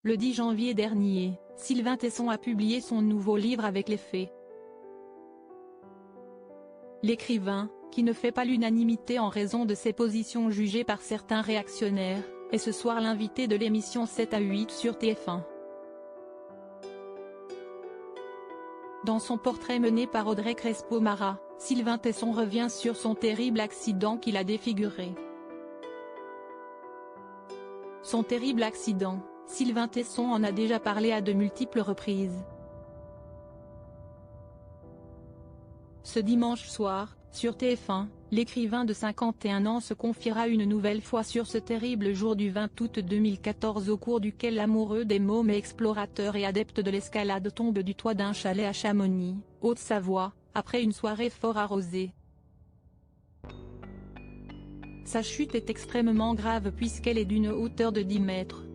Le 10 janvier dernier, Sylvain Tesson a publié son nouveau livre avec les faits. L'écrivain, qui ne fait pas l'unanimité en raison de ses positions jugées par certains réactionnaires, est ce soir l'invité de l'émission 7 à 8 sur TF1. Dans son portrait mené par Audrey Crespo-Mara, Sylvain Tesson revient sur son terrible accident qui l'a défiguré. Son terrible accident, Sylvain Tesson en a déjà parlé à de multiples reprises. Ce dimanche soir, sur TF1, l'écrivain de 51 ans se confiera une nouvelle fois sur ce terrible jour du 20 août 2014 au cours duquel l'amoureux des mômes et explorateur et adepte de l'escalade tombe du toit d'un chalet à Chamonix, Haute-Savoie, après une soirée fort arrosée. Sa chute est extrêmement grave puisqu'elle est d'une hauteur de 10 mètres.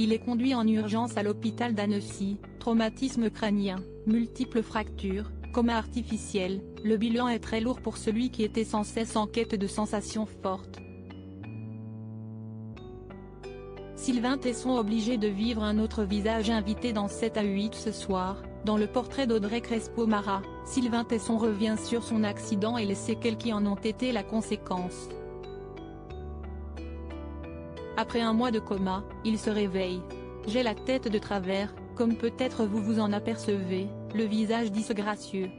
Il est conduit en urgence à l'hôpital d'Annecy, traumatisme crânien, multiples fractures, coma artificiel, le bilan est très lourd pour celui qui était sans cesse en quête de sensations fortes. Sylvain Tesson obligé de vivre un autre visage invité dans 7 à 8 ce soir, dans le portrait d'Audrey Crespo-Mara, Sylvain Tesson revient sur son accident et les séquelles qui en ont été la conséquence. Après un mois de coma, il se réveille. J'ai la tête de travers, comme peut-être vous vous en apercevez, le visage disgracieux.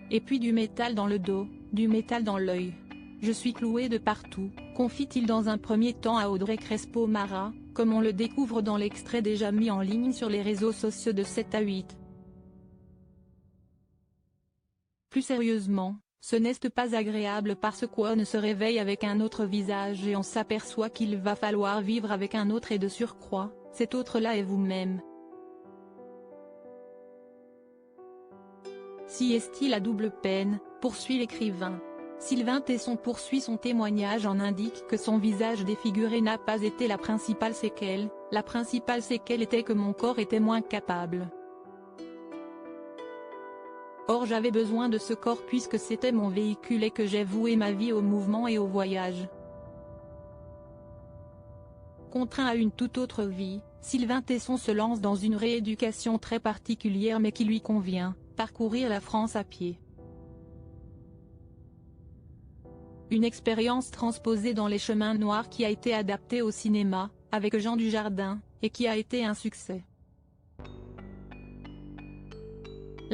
Et puis du métal dans le dos, du métal dans l'œil. Je suis cloué de partout, confie-t-il dans un premier temps à Audrey Crespo-Mara, comme on le découvre dans l'extrait déjà mis en ligne sur les réseaux sociaux de 7 à 8. Plus sérieusement, ce n'est pas agréable parce qu'on se réveille avec un autre visage et on s'aperçoit qu'il va falloir vivre avec un autre et de surcroît, cet autre-là est vous-même. Si est-il à double peine, poursuit l'écrivain. Sylvain Tesson poursuit son témoignage en indique que son visage défiguré n'a pas été la principale séquelle était que mon corps était moins capable. Or j'avais besoin de ce corps puisque c'était mon véhicule et que j'ai voué ma vie au mouvement et au voyage. Contraint à une toute autre vie, Sylvain Tesson se lance dans une rééducation très particulière mais qui lui convient, parcourir la France à pied. Une expérience transposée dans Les Chemins Noirs qui a été adaptée au cinéma, avec Jean Dujardin, et qui a été un succès.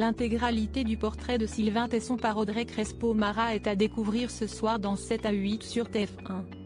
L'intégralité du portrait de Sylvain Tesson par Audrey Crespo-Mara est à découvrir ce soir dans 7 à 8 sur TF1.